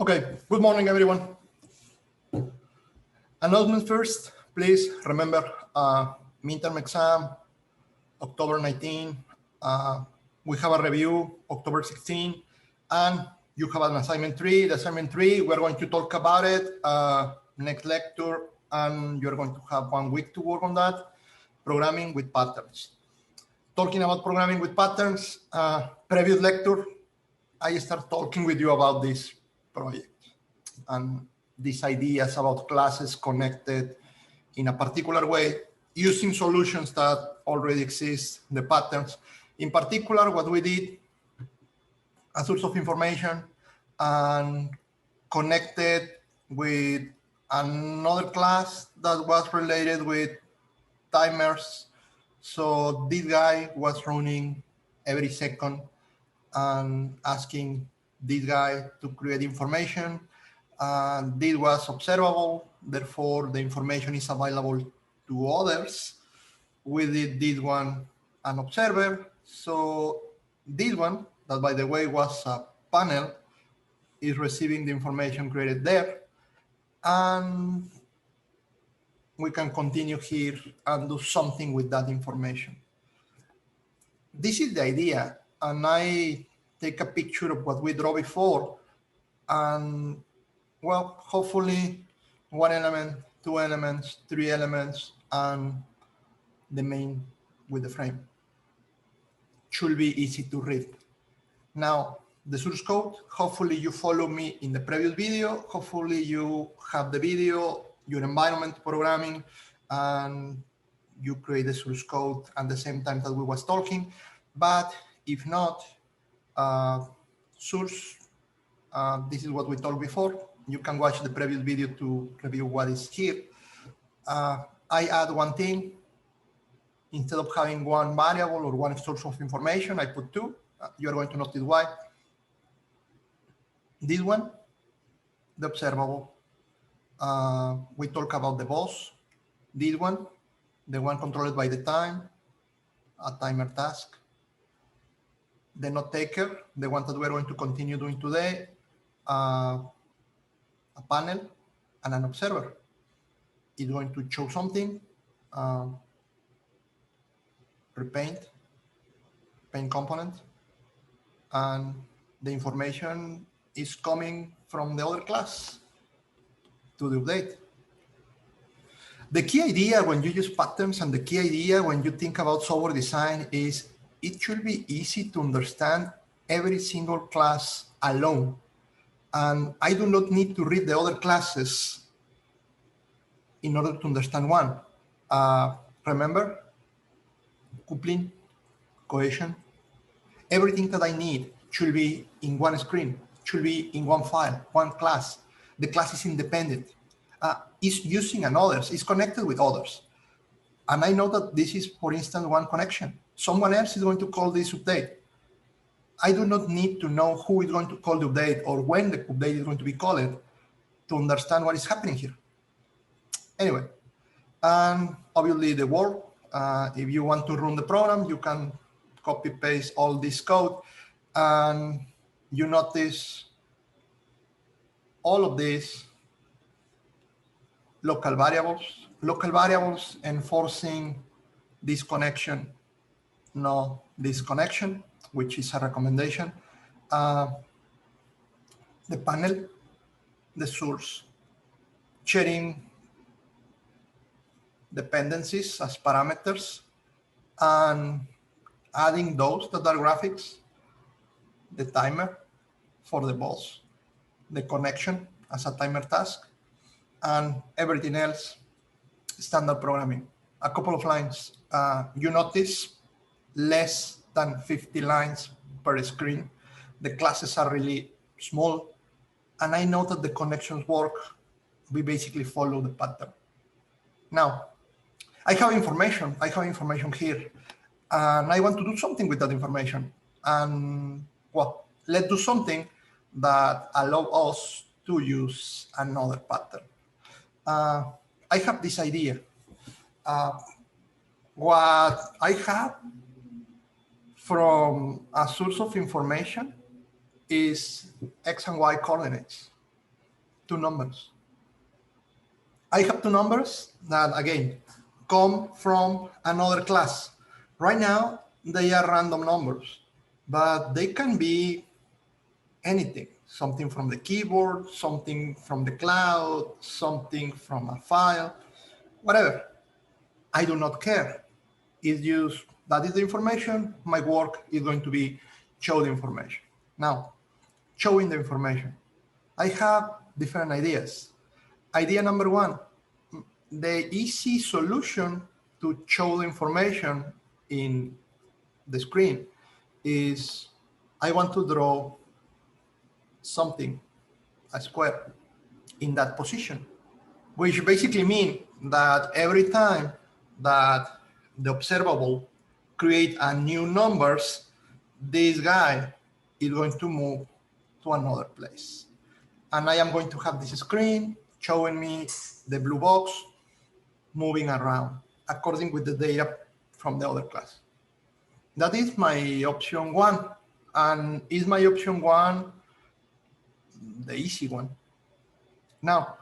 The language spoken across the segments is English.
Okay, good morning, everyone. Announcement first, please remember midterm exam, October 19. We have a review, October 16, and you have an assignment 3. The assignment 3, we're going to talk about it next lecture, and you're going to have 1 week to work on that, programming with patterns. Talking about programming with patterns, previous lecture, I start talking with you about this project and these ideas about classes connected in a particular way using solutions that already exist, the patterns. In particular, what we did, a source of information and connected with another class that was related with timers. So this guy was running every second and asking this guy to create information. And this was observable, therefore the information is available to others. We did this one an observer. So this one, that by the way was a panel, is receiving the information created there. And we can continue here and do something with that information. This is the idea. And I take a picture of what we drew before. And well, hopefully 1 element, 2 elements, 3 elements, and the main with the frame. Should be easy to read. Now, the source code, hopefully you follow me in the previous video. Hopefully you have the video, your environment programming, and you create the source code at the same time that we was talking. But if not, source, this is what we talked before. You can watch the previous video to review what is here. I add one thing. Instead of having 1 variable or 1 source of information, I put 2. You are going to notice why. This one, the observable. We talk about the boss. This one, the one controlled by the time, a timer task. The note taker, the one that we're going to continue doing today, a panel, and an observer. It's going to show something, repaint, paint component, and the information is coming from the other class to the update. The key idea when you use patterns and the key idea when you think about software design is it should be easy to understand every single class alone. And I do not need to read the other classes in order to understand one. Remember, coupling, cohesion, everything that I need should be in one screen, should be in one file, one class. The class is independent, is using others, is connected with others. And I know that this is, for instance, one connection. Someone else is going to call this update. I do not need to know who is going to call the update or when the update is going to be called to understand what is happening here. Anyway, and obviously the word, if you want to run the program, you can copy paste all this code and you notice all of these local variables enforcing this connection, no disconnection, which is a recommendation. The panel, the source, sharing dependencies as parameters, and adding those that are graphics, the timer for the boss, the connection as a timer task, and everything else, standard programming. A couple of lines. You notice less than 50 lines per screen. The classes are really small. And I know that the connections work. We basically follow the pattern. Now, I have information here. And I want to do something with that information. And well, let's do something that allows us to use another pattern. I have this idea. What I have from a source of information is X and Y coordinates. two numbers. I have two numbers that, again, come from another class. Right now, they are random numbers, but they can be anything, something from the keyboard, something from the cloud, something from a file, whatever. I do not care. It's just that is the information. My work is going to be show the information. Now, showing the information. I have different ideas. Idea number one, the easy solution to show the information in the screen is I want to draw something, a square, in that position, which basically means that every time that the observable create a new numbers, this guy is going to move to another place. And I am going to have this screen showing me the blue box moving around according with the data from the other class. That is my option one. And is my option one the easy one? Now,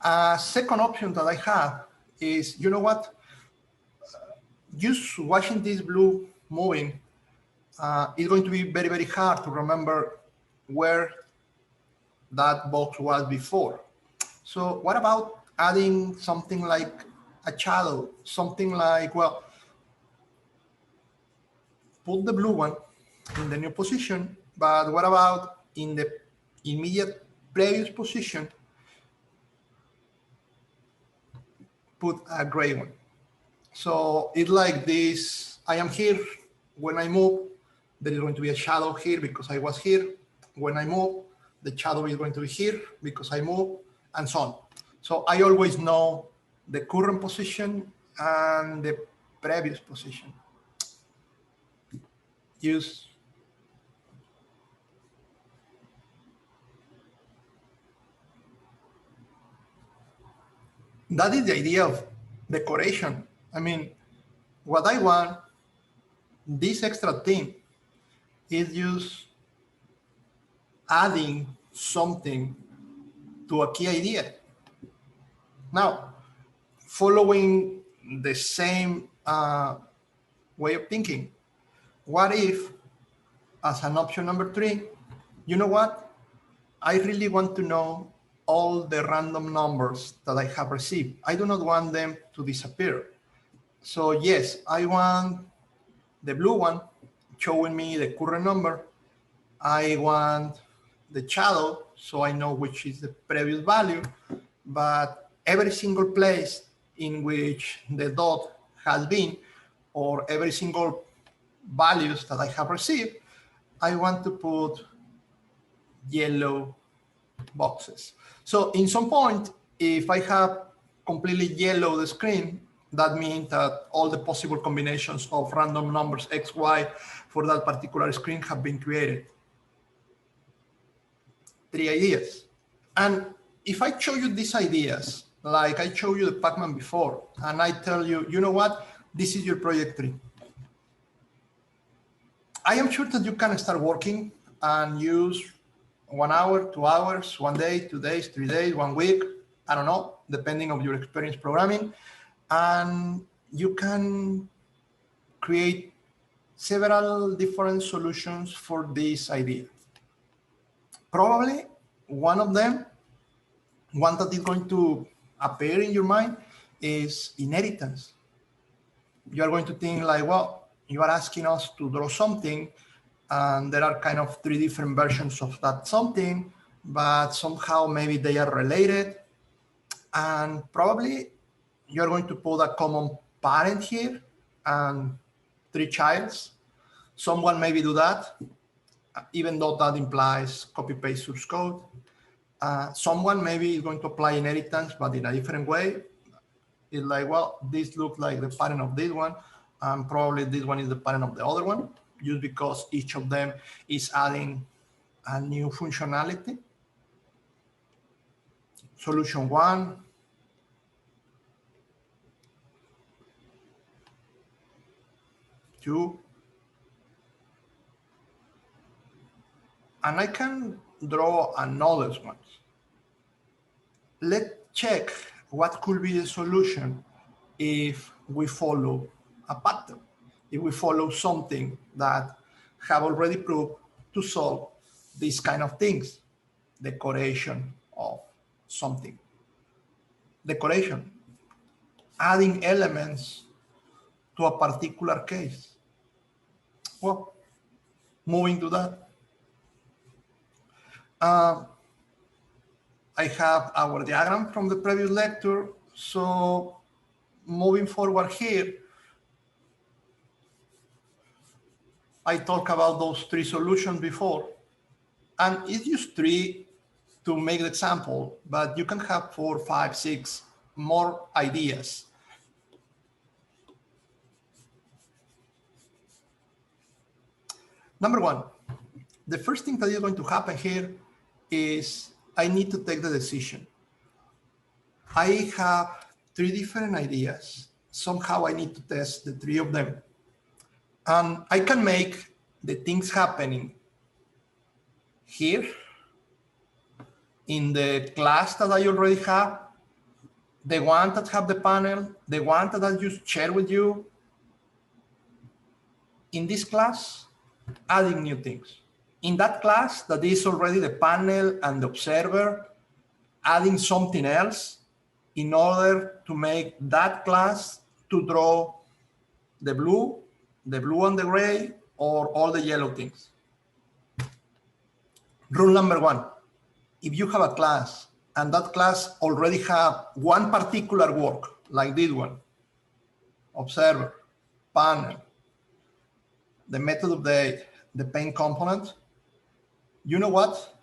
a second option that I have is, you know what? Just watching this blue moving is going to be very, very hard to remember where that box was before. So what about adding something like a shadow, something like, well, put the blue one in the new position, but what about in the immediate previous position, put a gray one. So it's like this, I am here, when I move, there is going to be a shadow here because I was here. When I move, the shadow is going to be here because I move, and so on. So I always know the current position and the previous position. Use that is the idea of decoration. I mean, what I want, this extra thing, is just adding something to a key idea. Now, following the same way of thinking, what if, as an option number three, you know what? I really want to know all the random numbers that I have received. I do not want them to disappear. So yes, I want the blue one showing me the current number. I want the shadow so I know which is the previous value, but every single place in which the dot has been, or every single values that I have received, I want to put yellow boxes. So in some point, if I have completely yellow the screen, that means that all the possible combinations of random numbers X, Y for that particular screen have been created. Three ideas. And if I show you these ideas, like I showed you the Pac-Man before, and I tell you, you know what, this is your project three. I am sure that you can start working and use 1 hour, 2 hours, 1 day, 2 days, 3 days, 1 week, I don't know, depending on your experience programming. And you can create several different solutions for this idea. Probably one of them, one that is going to appear in your mind, is inheritance. You are going to think like, well, you are asking us to draw something, and there are kind of 3 different versions of that something, but somehow maybe they are related. And probably you're going to put a common parent here and 3 childs. Someone maybe do that, even though that implies copy-paste source code. Someone maybe is going to apply inheritance, but in a different way. It's like, well, this looks like the parent of this one, and probably this one is the parent of the other one, just because each of them is adding a new functionality. Solution one. Two. And I can draw another ones. let's check what could be the solution if we follow a pattern, if we follow something that have already proved to solve these kind of things. Decoration of something. Decoration, adding elements to a particular case. Well, moving to that. I have our diagram from the previous lecture. So moving forward here, I talked about those three solutions before. And it's just three to make the example, but you can have 4, 5, 6 more ideas. Number one, the first thing that is going to happen here is I need to take the decision. I have 3 different ideas. Somehow I need to test the 3 of them. And I can make the things happening here in the class that I already have, the one that have the panel, the one that I just shared with you. In this class, adding new things. In that class that is already the panel and the observer, adding something else in order to make that class to draw the blue and the gray, or all the yellow things. Rule number 1, if you have a class and that class already have one particular work, like this one, observer, panel, the method update, the paint component, you know what?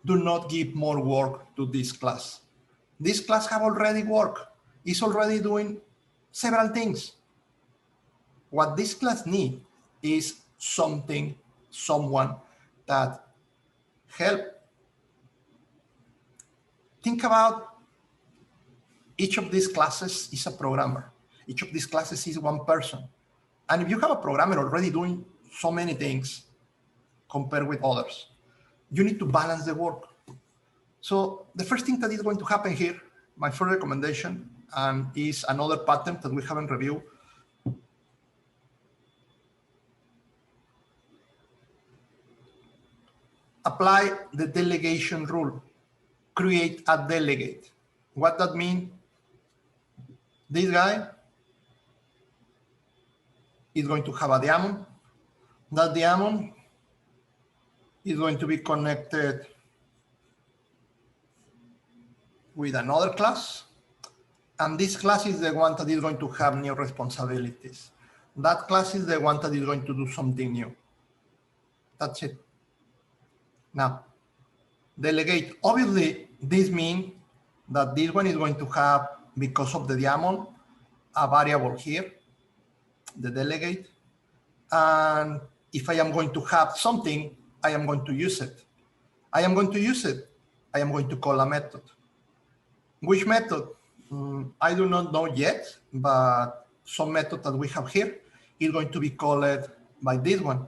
Do not give more work to this class. This class have already work. It's already doing several things. What this class needs is someone that help. Think about each of these classes is a programmer. Each of these classes is one person. And if you have a programmer already doing so many things compared with others, you need to balance the work. So the first thing that is going to happen here, my first recommendation, and is another pattern that we haven't reviewed. Apply the delegation rule. Create a delegate. What that means? This guy is going to have a diamond. That diamond is going to be connected with another class. And this class is the one that is going to have new responsibilities. That class is the one that is going to do something new. That's it. Now, delegate. Obviously, this means that this one is going to have, because of the diamond, a variable here, the delegate. And if I am going to have something, I am going to use it. I am going to call a method. Which method? I do not know yet, but some method that we have here is going to be called by this one.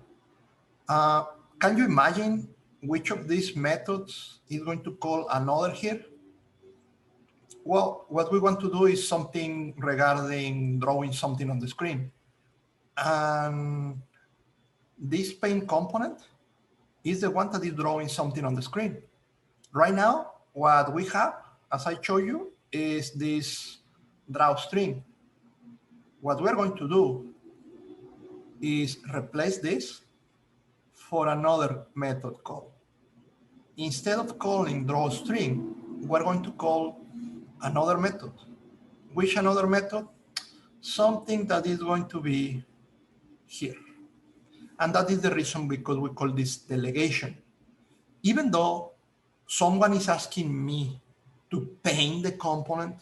Can you imagine which of these methods is going to call another here? Well, what we want to do is something regarding drawing something on the screen. And this paint component is the one that is drawing something on the screen. Right now, what we have, as I show you, is this draw string. What we're going to do is replace this for another method call. Instead of calling draw string, we're going to call another method. Which another method? Something that is going to be here. And that is the reason because we call this delegation. Even though someone is asking me to paint the component,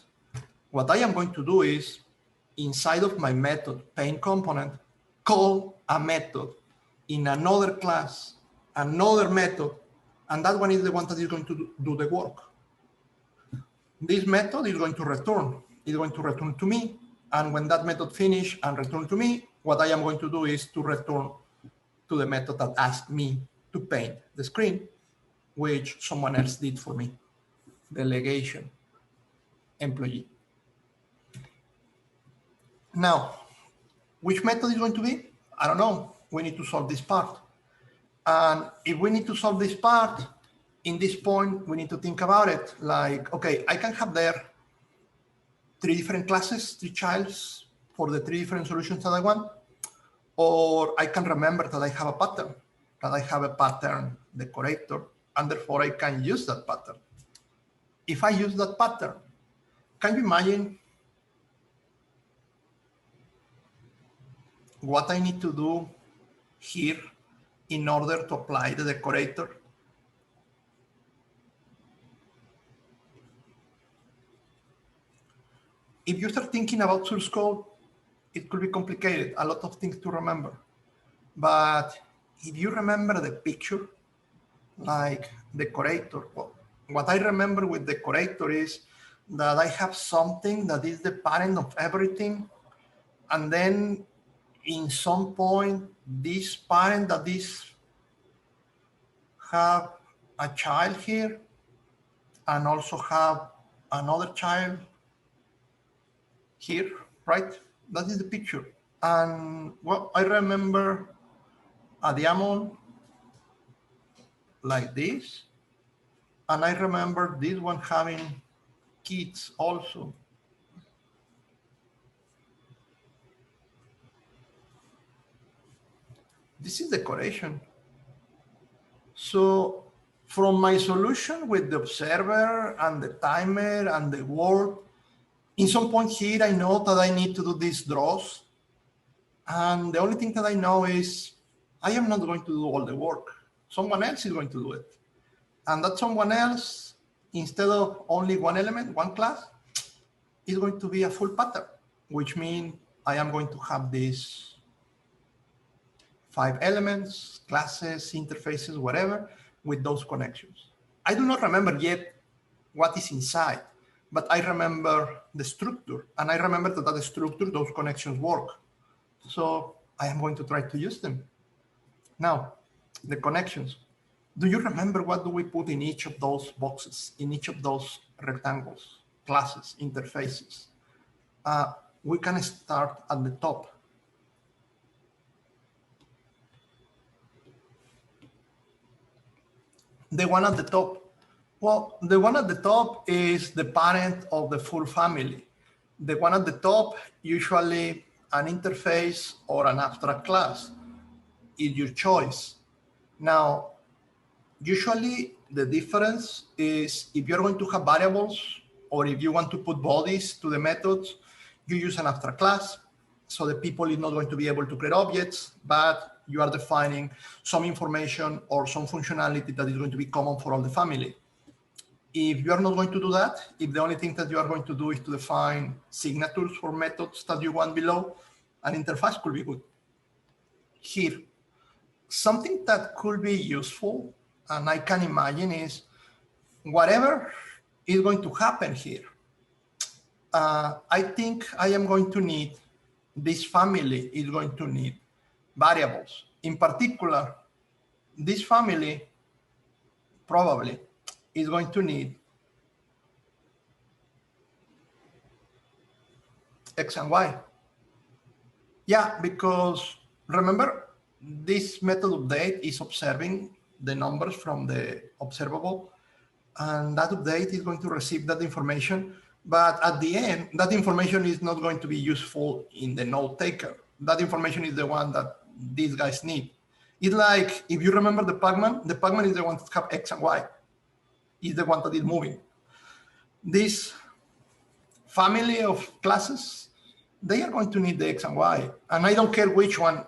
what I am going to do is, inside of my method paint component, call a method in another class, another method, and that one is the one that is going to do the work. This method is going to return. It's going to return to me, and when that method finish and return to me, what I am going to do is to return to the method that asked me to paint the screen, which someone else did for me. Delegation. employee. Now, which method is going to be? I don't know. We need to solve this part. And if we need to solve this part, in this point, we need to think about it like, okay, I can have there 3 different classes, 3 childs for the 3 different solutions that I want. Or I can remember that I have a pattern, decorator, and therefore I can use that pattern. If I use that pattern, can you imagine what I need to do here in order to apply the decorator? If you start thinking about source code, it could be complicated, a lot of things to remember. But if you remember the picture, like decorator, well, what I remember with decorator is that I have something that is the parent of everything. And then in some point, this parent that is have a child here and also have another child here, right? That is the picture. And well, I remember a diamond like this. And I remember this one having kids also. This is decoration. So from my solution with the observer and the timer and the word, in some point here, I know that I need to do these draws. And the only thing that I know is I am not going to do all the work. Someone else is going to do it. And that someone else, instead of only one element, one class, is going to be a full pattern, which means I am going to have these 5 elements, classes, interfaces, whatever, with those connections. I do not remember yet what is inside, but I remember the structure, and I remember that the structure, those connections work. So I am going to try to use them. Now, the connections. Do you remember what do we put in each of those boxes, in each of those rectangles, classes, interfaces? We can start at the top. The one at the top. Well, the one at the top is the parent of the full family. The one at the top, usually an interface or an abstract class, is your choice. Now, usually the difference is if you're going to have variables or if you want to put bodies to the methods, you use an abstract class. So the people is not going to be able to create objects, but you are defining some information or some functionality that is going to be common for all the family. If you are not going to do that, if the only thing that you are going to do is to define signatures for methods that you want below, an interface could be good. Here, something that could be useful, and I can imagine, is whatever is going to happen here. I think I am going to need, this family is going to need variables. In particular, this family probably is going to need X and Y. Yeah, because remember, this method update is observing the numbers from the observable, and that update is going to receive that information. But at the end, that information is not going to be useful in the node taker. That information is the one that these guys need. It's like, if you remember the Pac-Man is the one that have X and Y. Is the one that is moving. This family of classes, they are going to need the X and Y. And I don't care which one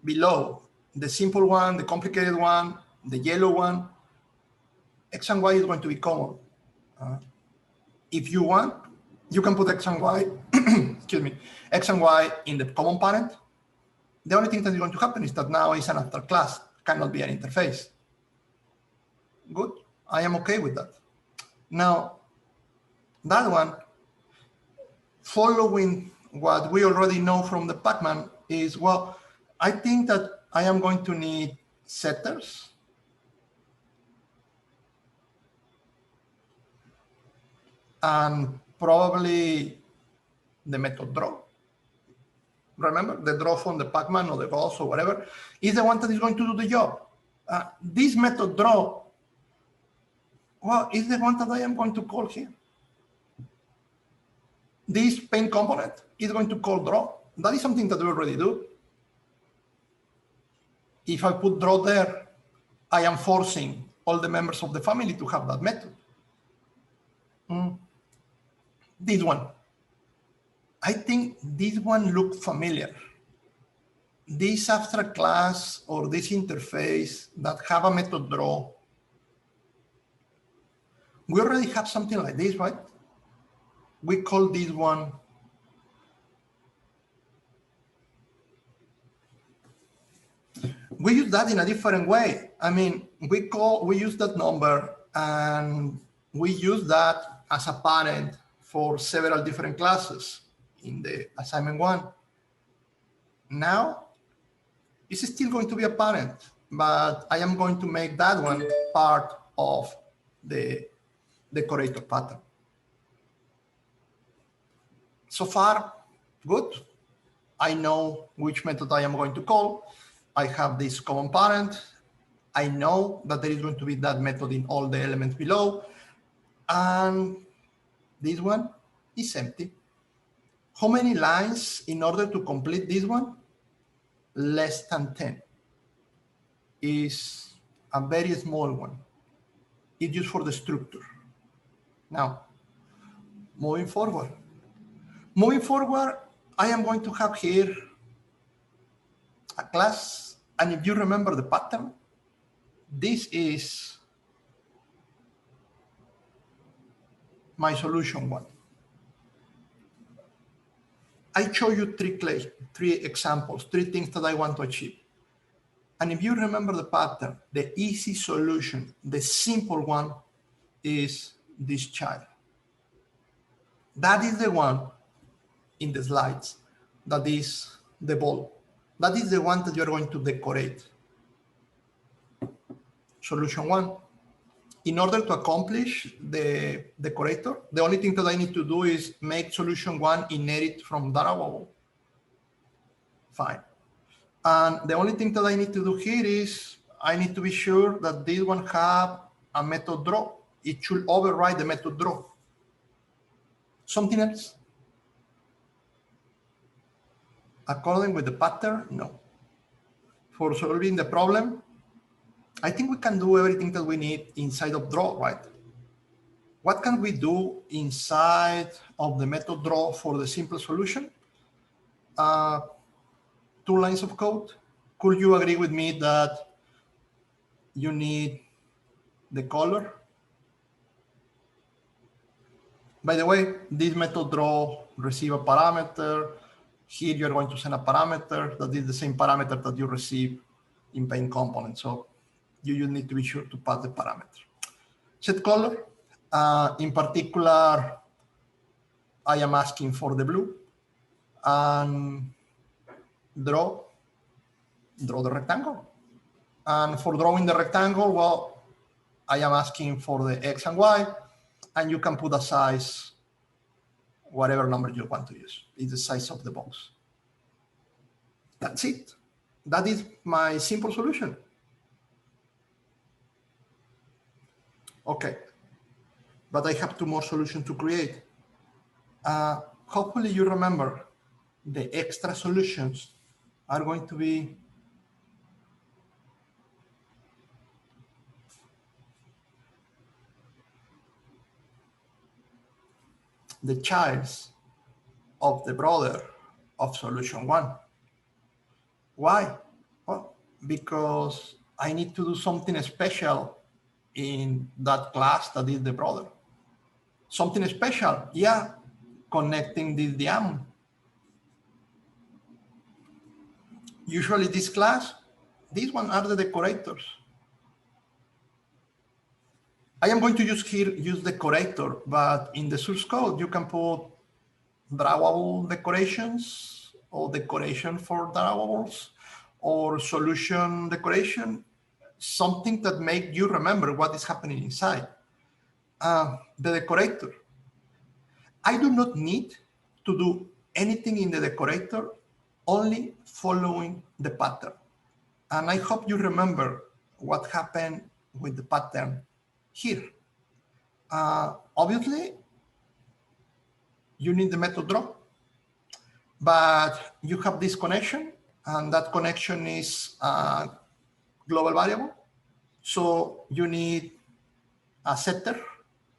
below, the simple one, the complicated one, the yellow one, X and Y is going to be common. If you want, you can put X and Y, excuse me, X and Y in the common parent. The only thing that is going to happen is that now it's an after class, cannot be an interface. Good, I am okay with that. Now, that one, following what we already know from the Pac-Man is, well, I think that I am going to need setters. And probably the method draw. Remember, the draw from the Pac-Man or the Gauss or whatever is the one that is going to do the job. This method draw, well, is the one that I am going to call here. This paint component is going to call draw. That is something that we already do. If I put draw there, I am forcing all the members of the family to have that method. This one. I think this one looks familiar. This abstract class or this interface that have a method draw. We already have something like this, right? We call this one we use that in a different way. I mean, we use that number and we use that as a parent for several different classes in the assignment 1. Now, it's still going to be a parent, but I am going to make that one part of the decorator pattern. So far, good. I know which method I am going to call. I have this common parent. I know that there is going to be that method in all the elements below. And this one is empty. How many lines in order to complete this one? Less than 10. Is a very small one. It's used for the structure. Now, moving forward. Moving forward, I am going to have here a class. And if you remember the pattern, this is my solution 1. I show you three examples, 3 things that I want to achieve. And if you remember the pattern, the easy solution, the simple one is this child. That is the one in the slides. That is the ball. That is the one that you're going to decorate. Solution 1. In order to accomplish the decorator, the only thing that I need to do is make solution 1 inherit from data bubble. Fine. And the only thing that I need to do here is I need to be sure that this one have a method draw. It should override the method draw. Something else? According with the pattern, no. For solving the problem, I think we can do everything that we need inside of draw, right? What can we do inside of the method draw for the simple solution? 2 lines of code. Could you agree with me that you need the color? By the way, this method draw receive a parameter. Here you're going to send a parameter that is the same parameter that you receive in paint component. So you need to be sure to pass the parameter. Set color. In particular, I am asking for the blue. And draw the rectangle. And for drawing the rectangle, well, I am asking for the X and Y, and you can put a size, whatever number you want to use. It's the size of the box. That's it. That is my simple solution. Okay, but I have 2 more solutions to create. Hopefully you remember the extra solutions are going to be the childs of the brother of solution 1. Why? Well, because I need to do something special in that class that is the brother. Something special, yeah, connecting this diamond. Usually this class, these one are the decorators. I am going to use decorator, but in the source code, you can put drawable decorations or decoration for drawables or solution decoration, something that make you remember what is happening inside. The decorator. I do not need to do anything in the decorator, only following the pattern. And I hope you remember what happened with the pattern here. Obviously, you need the method draw, but you have this connection, and that connection is a global variable. So you need a setter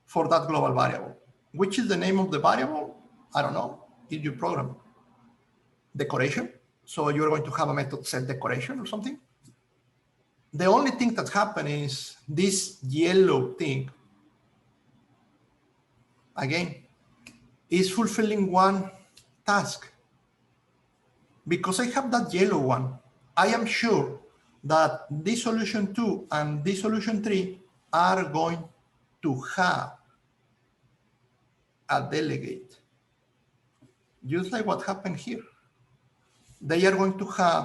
for that global variable. Which is the name of the variable? I don't know. In your program, decoration. So you're going to have a method set decoration or something. The only thing that happened is this yellow thing, again, is fulfilling one task. Because I have that yellow one, I am sure that this solution 2 and this solution 3 are going to have a delegate. Just like what happened here. They are going to have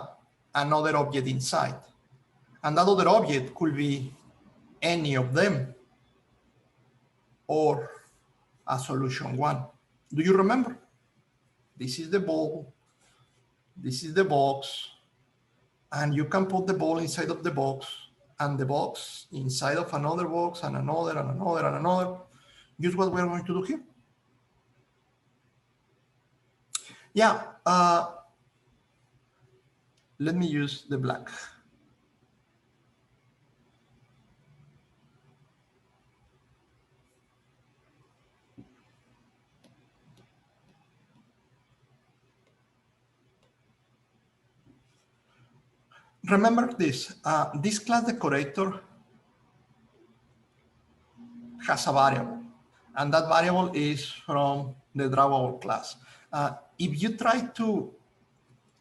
another object inside. And that other object could be any of them or a solution 1. Do you remember? This is the ball. This is the box. And you can put the ball inside of the box and the box inside of another box and another and another and another. Just what we're going to do here. Yeah, let me use the black. Remember this, this class decorator has a variable, and that variable is from the drawable class. If you try to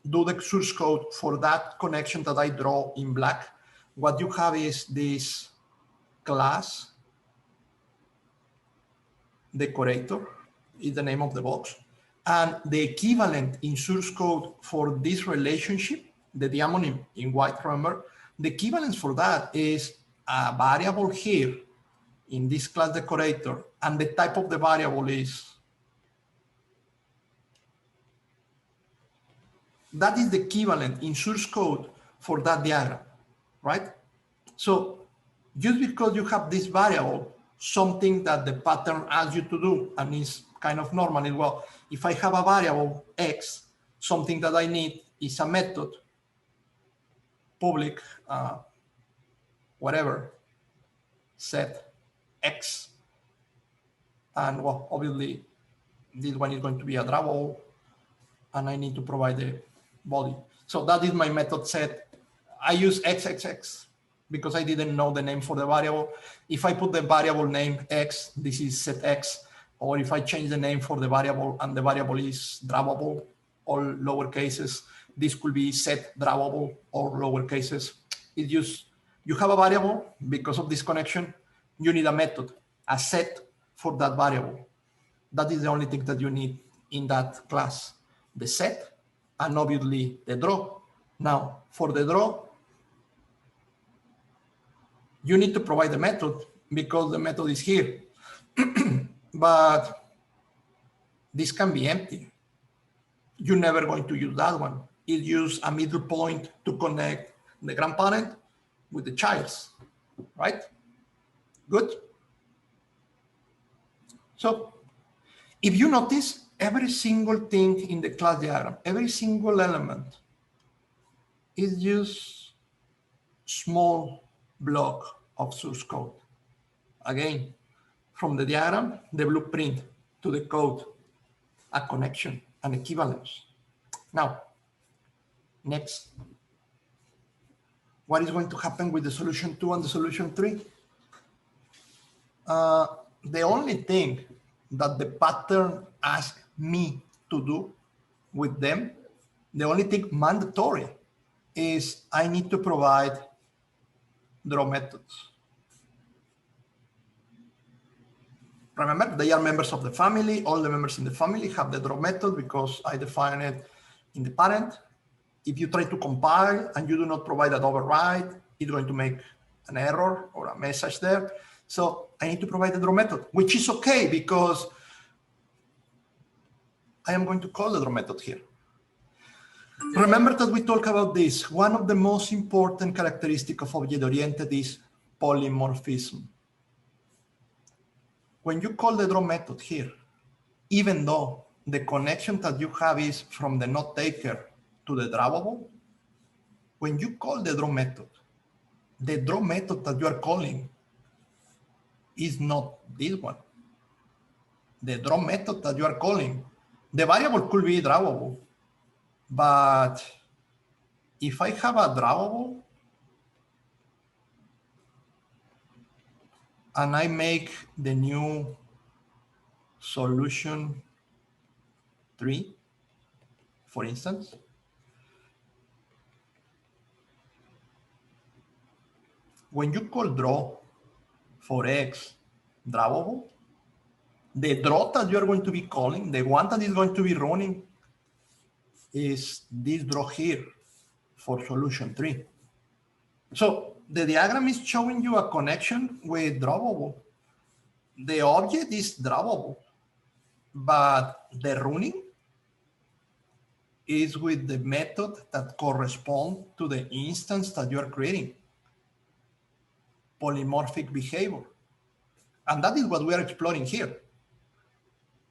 do the source code for that connection that I draw in black, what you have is this class decorator is the name of the box. And the equivalent in source code for this relationship, the diamond in white, remember, the equivalence for that is a variable here in this class decorator, and the type of the variable is, that is the equivalent in source code for that diagram, right? So just because you have this variable, something that the pattern asks you to do and is kind of normal is, well, if I have a variable x, something that I need is a method, public, whatever, set x. And well, obviously this one is going to be a drawable, and I need to provide the body. So that is my method set. I use xxx because I didn't know the name for the variable. If I put the variable name x, this is set x. Or if I change the name for the variable and the variable is drawable, all lower cases, this could be set drawable or lower cases. It just, you have a variable, because of this connection, you need a method, a set for that variable. That is the only thing that you need in that class, the set, and obviously the draw. Now, for the draw, you need to provide the method because the method is here. But this can be empty. You're never going to use that one. It uses a middle point to connect the grandparent with the child's, right? Good. So if you notice, every single thing in the class diagram, every single element is just small block of source code. Again, from the diagram, the blueprint, to the code, a connection, an equivalence. Now, next, what is going to happen with the solution 2 and the solution 3? The only thing that the pattern asks me to do with them, the only thing mandatory is I need to provide draw methods. Remember, they are members of the family. All the members in the family have the draw method because I define it in the parent. If you try to compile and you do not provide that override, it's going to make an error or a message there. So I need to provide the draw method, which is okay because I am going to call the draw method here. Remember that we talk about this. One of the most important characteristics of object-oriented is polymorphism. When you call the draw method here, even though the connection that you have is from the note taker to the drawable, when you call the draw method that you are calling is not this one. The draw method that you are calling, the variable could be drawable, but if I have a drawable and I make the new solution 3, for instance, when you call draw for X drawable, the draw that you are going to be calling, the one that is going to be running, is this draw here for solution 3. So the diagram is showing you a connection with drawable. The object is drawable, but the running is with the method that corresponds to the instance that you are creating. Polymorphic behavior. And that is what we are exploring here.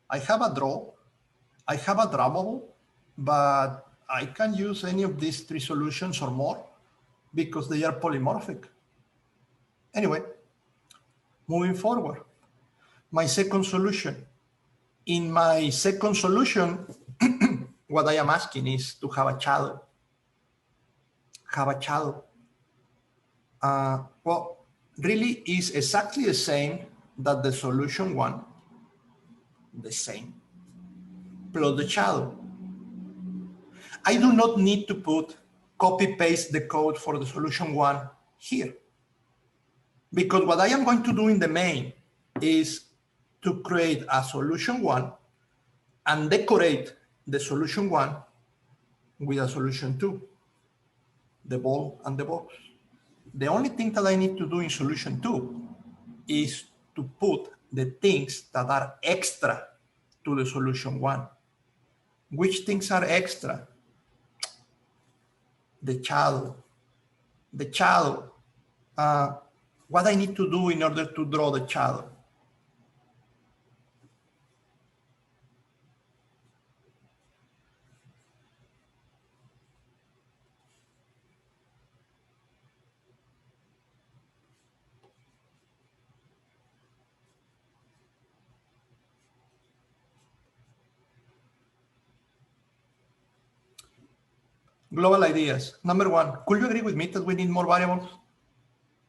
I have a draw, I have a drawable, but I can use any of these 3 solutions or more because they are polymorphic. Anyway, moving forward, my second solution. In my second solution, what I am asking is to have a shadow. Well, really is exactly the same that the solution 1, the same, plus the shadow. I do not need to copy paste the code for the solution 1 here, because what I am going to do in the main is to create a solution 1 and decorate the solution 1 with a solution 2, the ball and the box. The only thing that I need to do in solution 2 is to put the things that are extra to the solution 1. Which things are extra? The shadow. The shadow. What I need to do in order to draw the shadow? Global ideas. Number 1, could you agree with me that we need more variables?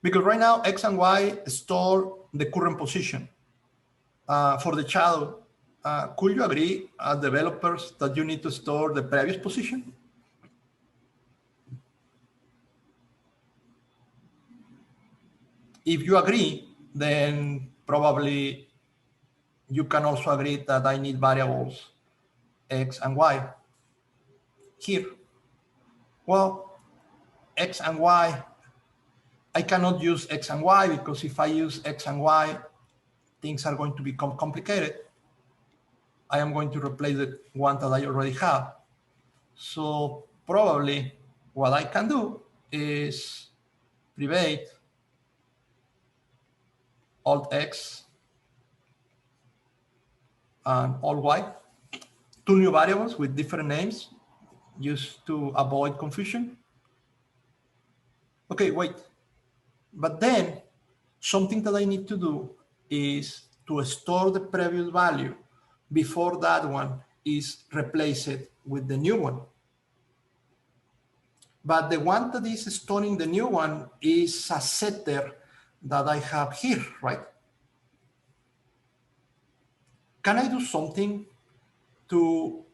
Because right now, X and Y store the current position. For the shadow, could you agree as developers that you need to store the previous position? If you agree, then probably you can also agree that I need variables X and Y here. Well, X and Y, I cannot use X and Y because if I use X and Y, things are going to become complicated. I am going to replace the one that I already have. So probably what I can do is private Alt X and Alt Y, 2 new variables with different names used to avoid confusion. Okay, wait. But then something that I need to do is to store the previous value before that one is replaced with the new one. But the one that is storing the new one is a setter that I have here, right? Can I do something to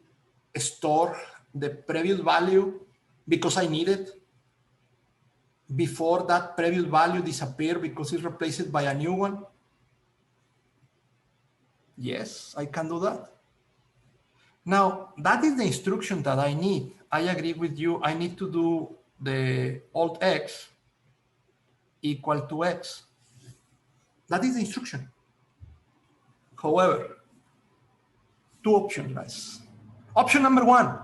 store the previous value because I need it before that previous value disappears because it's replaced by a new one? Yes, I can do that. Now, that is the instruction that I need. I agree with you. I need to do the Alt X equal to X. That is the instruction. However, 2 options, guys. Option number one,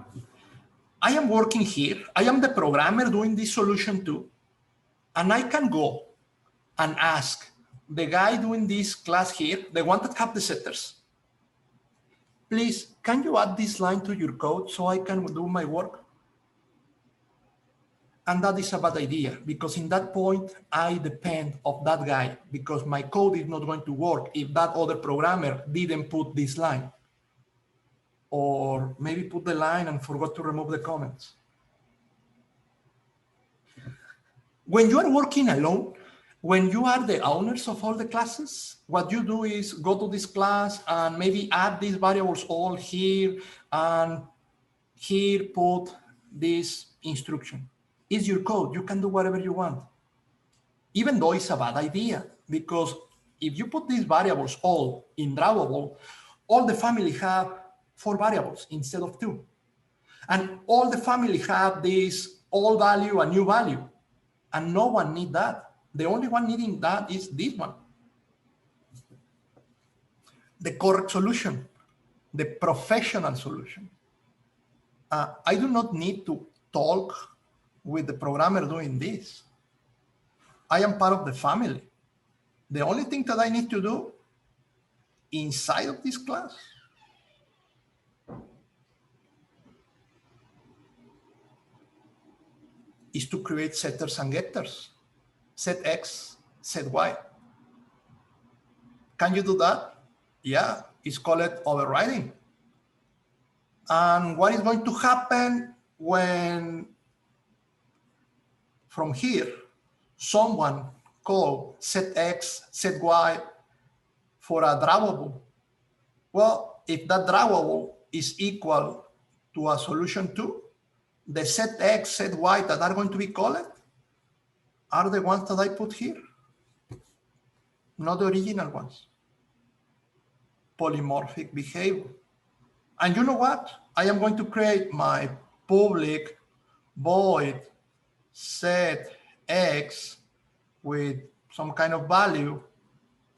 I am working here. I am the programmer doing this solution too. And I can go and ask the guy doing this class here, the one that have the setters, please, can you add this line to your code so I can do my work? And that is a bad idea, because in that point, I depend of that guy, because my code is not going to work if that other programmer didn't put this line. Or maybe put the line and forgot to remove the comments. When you are working alone, when you are the owners of all the classes, what you do is go to this class and maybe add these variables all here, and here put this instruction. It's your code. You can do whatever you want. Even though it's a bad idea, because if you put these variables all in drawable, all the family have 4 variables instead of 2. And all the family have this old value and new value. And no one needs that. The only one needing that is this one. The correct solution, the professional solution. I do not need to talk with the programmer doing this. I am part of the family. The only thing that I need to do inside of this class is to create setters and getters. Set X, set Y. Can you do that? Yeah, it's called overriding. And what is going to happen when from here, someone call set X, set Y for a drawable? Well, if that drawable is equal to a solution 2, the set X, set Y that are going to be called are the ones that I put here, not the original ones. Polymorphic behavior. And you know what? I am going to create my public void set X with some kind of value.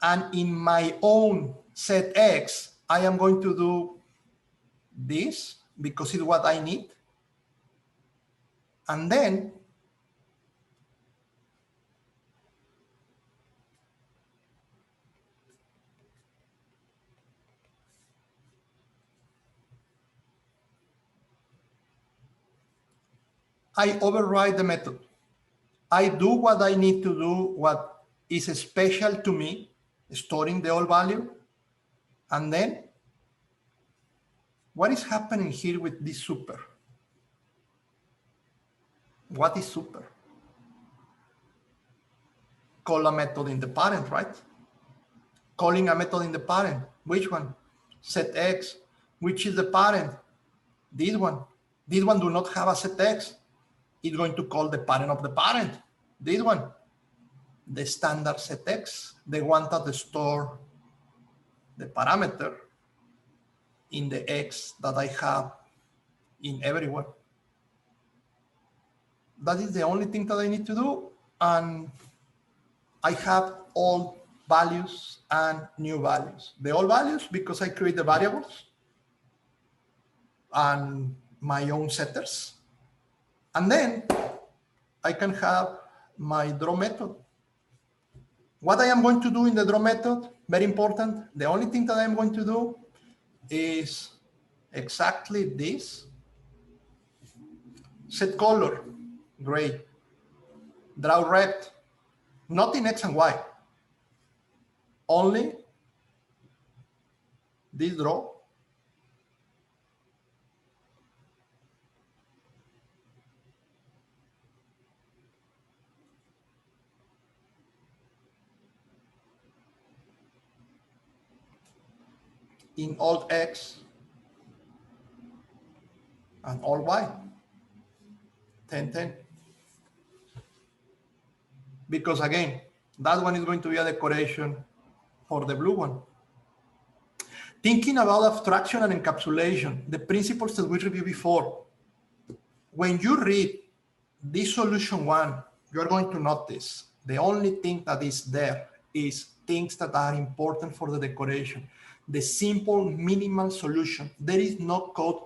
And in my own set X, I am going to do this because it's what I need. And then I override the method. I do what I need to do, what is special to me, storing the old value. And then what is happening here with this super? What is super? Call a method in the parent, right? Calling a method in the parent. Which one? Set X. Which is the parent? This one. This one do not have a set X. It's going to call the parent of the parent. This one. The standard set X. The one that store the parameter in the X that I have in everywhere. That is the only thing that I need to do. And I have old values and new values. The old values because I create the variables and my own setters. And then I can have my draw method. What I am going to do in the draw method, very important. The only thing that I'm going to do is exactly this. Set color, gray. Draw rect, not in X and Y. Only this draw. In alt X and alt Y, 10, 10. Because again, that one is going to be a decoration for the blue one. Thinking about abstraction and encapsulation, the principles that we reviewed before. When you read this solution 1, you are going to notice the only thing that is there is things that are important for the decoration. The simple minimal solution. There is no code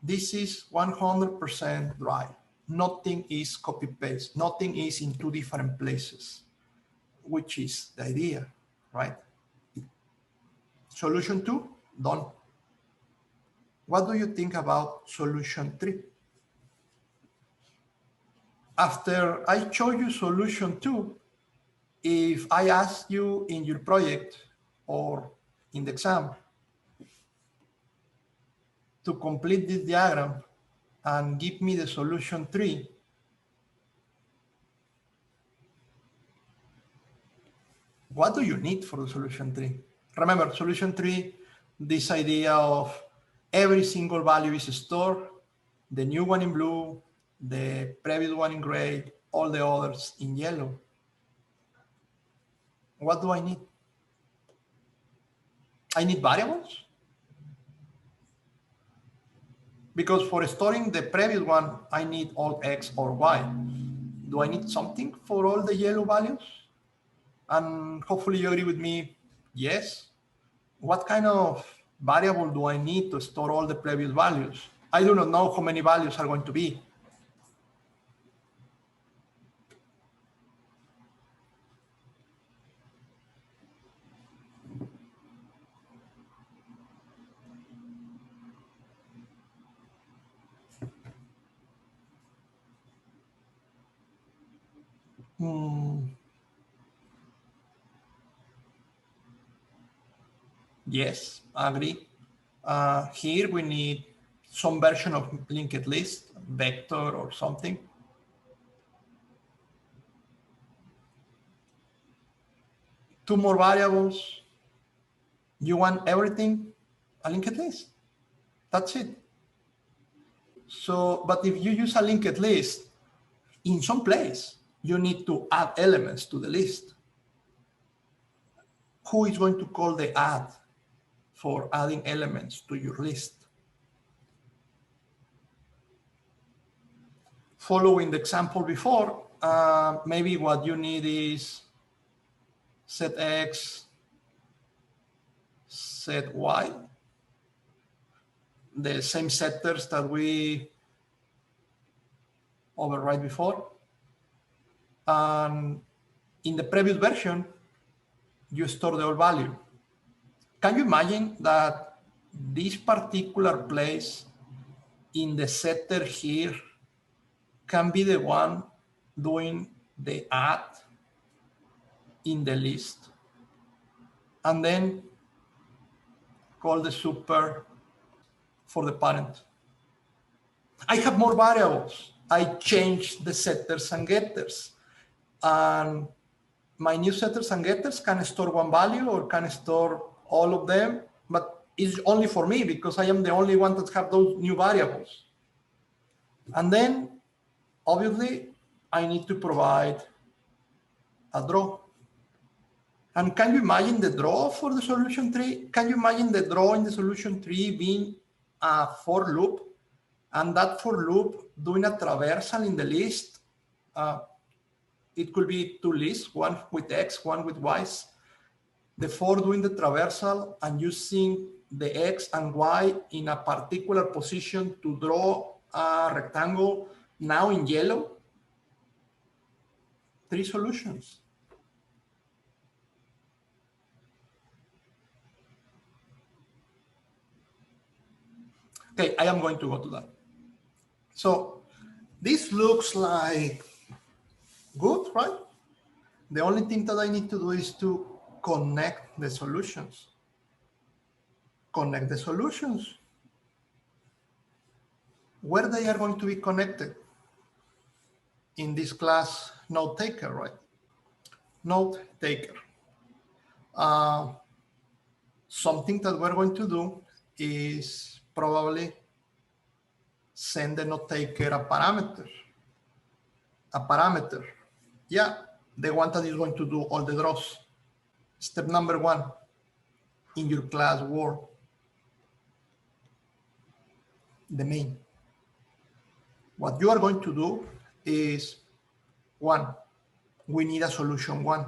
This is 100% dry. Nothing is copy-paste. Nothing is in two different places, which is the idea, right? Solution 2, done. What do you think about solution 3? After I show you solution 2, if I ask you in your project or in the exam to complete this diagram and give me the solution 3, what do you need for the solution 3? Remember, solution 3, this idea of every single value is stored, the new one in blue, the previous one in gray, all the others in yellow. What do I need? I need variables. Because for storing the previous one, I need all X or Y. Do I need something for all the yellow values? And hopefully you agree with me, yes. What kind of variable do I need to store all the previous values? I do not know how many values are going to be. Yes, I agree. Here we need some version of linked list, vector or something. Two more variables. You want everything a linked list. That's it. So, but if you use a linked list, in some place, you need to add elements to the list. Who is going to call the add for adding elements to your list? Following the example before, maybe what you need is set X, set Y, the same setters that we override before. And in the previous version, you store the old value. Can you imagine that this particular place in the setter here can be the one doing the add in the list, and then call the super for the parent? I have more variables. I change the setters and getters, and my new setters and getters can store one value or can store all of them, but it's only for me because I am the only one that have those new variables. And then obviously I need to provide a draw. And can you imagine the draw for the solution 3? Can you imagine the draw in the solution 3 being a for loop, and that for loop doing a traversal in the list? It could be two lists, one with X, one with Y's. The for doing the traversal and using the X and Y in a particular position to draw a rectangle now in yellow. 3 solutions. Okay, I am going to go to that. So this looks like good, right? The only thing that I need to do is to connect the solutions. Connect the solutions. Where they are going to be connected? In this class note taker, right? Note taker. Something that we're going to do is probably send the note taker a parameter. A parameter. Yeah, the one that is going to do all the draws. Step number 1 in your class Word. The main. What you are going to do is 1. We need a solution 1.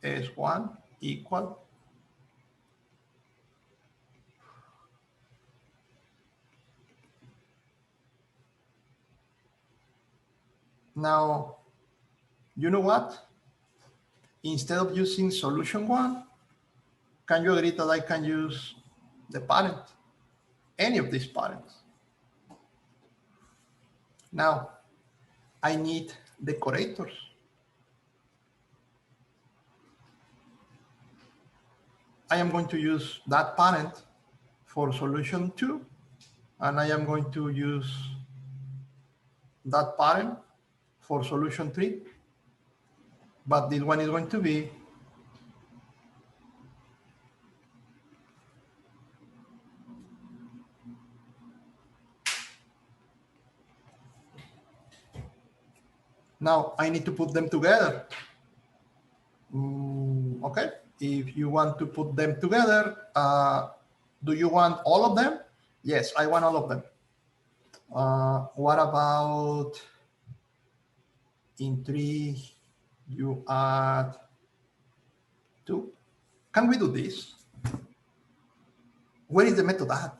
S1 equal now, you know what? Instead of using solution 1, can you agree that I can use the parent, any of these parents? Now, I need decorators. I am going to use that parent for solution 2, and I am going to use that parent for solution 3. But this one is going to be now I need to put them together. Okay, if you want to put them together, do you want all of them? Yes, I want all of them. What about in 3, you add 2? Can we do this? Where is the method add?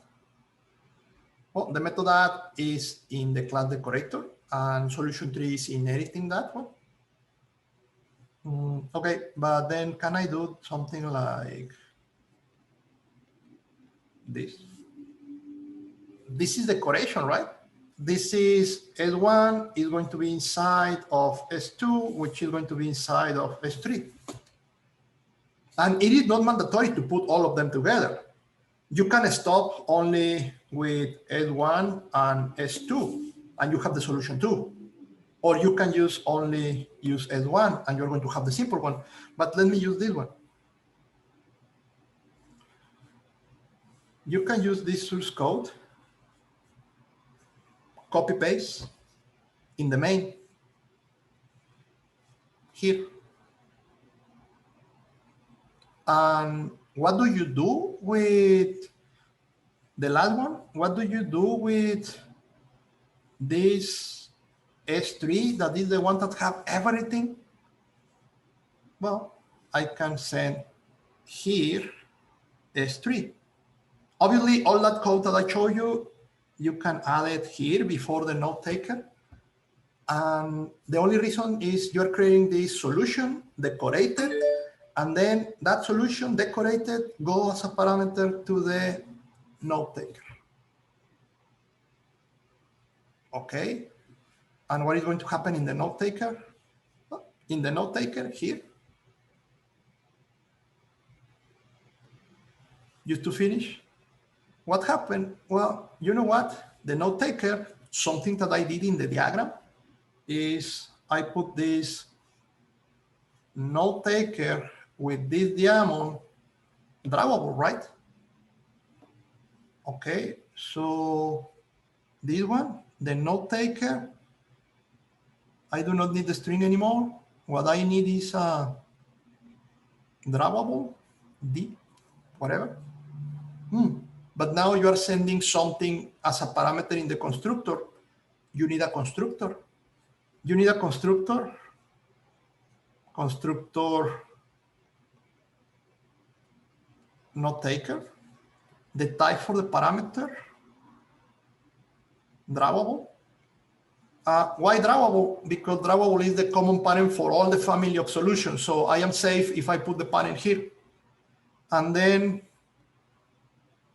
Well, the method add is in the class decorator, and solution 3 is inheriting that one. Okay, but then can I do something like this? This is decoration, right? This is S1 is going to be inside of S2, which is going to be inside of S3. And it is not mandatory to put all of them together. You can stop only with S1 and S2, and you have the solution 2. Or you can use S1, and you're going to have the simple one. But let me use this one. You can use this source code, copy paste in the main here. And what do you do with the last one? What do you do with this S3 that is the one that have everything? Well, I can send here S3. Obviously, all that code that I showed you, you can add it here before the note taker. And the only reason is you're creating this solution decorated, and then that solution decorated goes as a parameter to the note taker. Okay. And what is going to happen in the note taker? In the note taker here, just to finish, what happened? Well, you know what? The note taker, something that I did in the diagram is I put this note taker with this diamond drawable, right? Okay, so this one, the note taker, I do not need the string anymore. What I need is a drawable D, whatever. But now you are sending something as a parameter in the constructor. You need a constructor. You need a constructor note taker, the type for the parameter, drawable. Why drawable? Because drawable is the common parent for all the family of solutions. So I am safe if I put the parent here. And then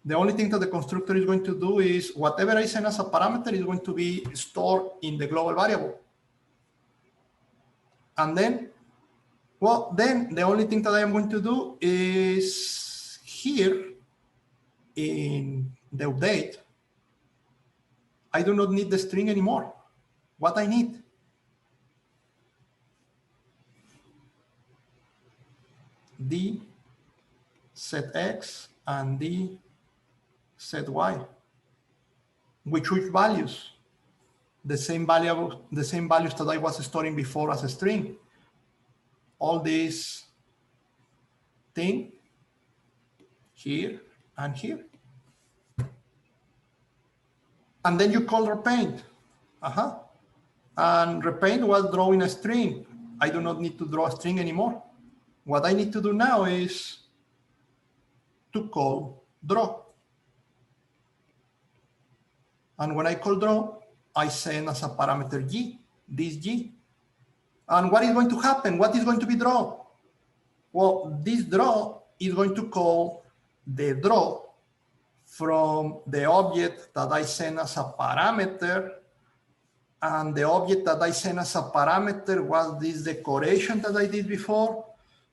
the only thing that the constructor is going to do is whatever I send as a parameter is going to be stored in the global variable. And then, well, then the only thing that I am going to do is here in the update, I do not need the string anymore. What I need? D set X and D set Y. Which values? The same values that I was storing before as a string. All this thing here and here. And then you call repaint. And repaint was drawing a string. I do not need to draw a string anymore. What I need to do now is to call draw. And when I call draw, I send as a parameter G, this G. And what is going to happen? What is going to be draw? Well, this draw is going to call the draw from the object that I send as a parameter. And the object that I sent as a parameter was this decoration that I did before.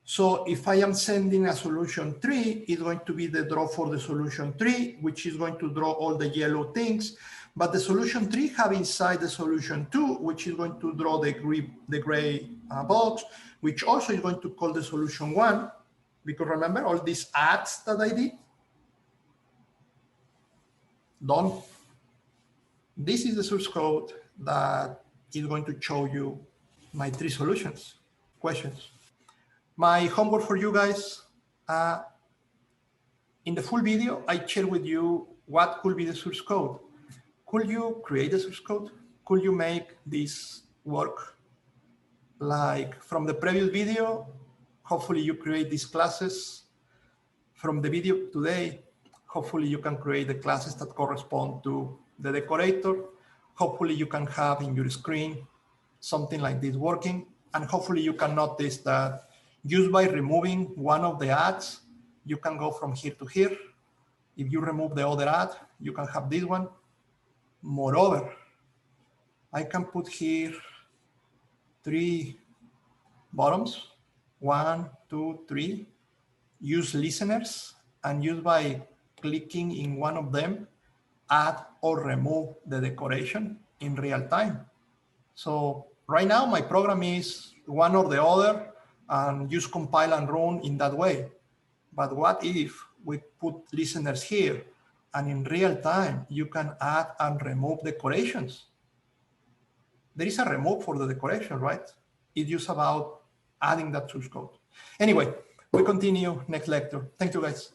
So if I am sending a solution 3, it's going to be the draw for the solution 3, which is going to draw all the yellow things. But the solution 3 have inside the solution 2, which is going to draw the gray box, which also is going to call the solution 1. Because remember all these adds that I did? Done. This is the source code that is going to show you my 3 solutions. Questions? My homework for you guys, in the full video, I share with you what could be the source code. Could you create the source code? Could you make this work? Like from the previous video, hopefully you create these classes. From the video today, hopefully you can create the classes that correspond to the decorator. Hopefully you can have in your screen something like this working. And hopefully you can notice that just by removing one of the adds, you can go from here to here. If you remove the other add, you can have this one. Moreover, I can put here 3 bottoms, 1, 2, 3, use listeners, and use by clicking in one of them, add or remove the decoration in real time. So right now my program is one or the other and just compile and run in that way. But what if we put listeners here and in real time you can add and remove decorations? There is a remove for the decoration, right? It's just about adding that source code. Anyway, we continue next lecture. Thank you guys.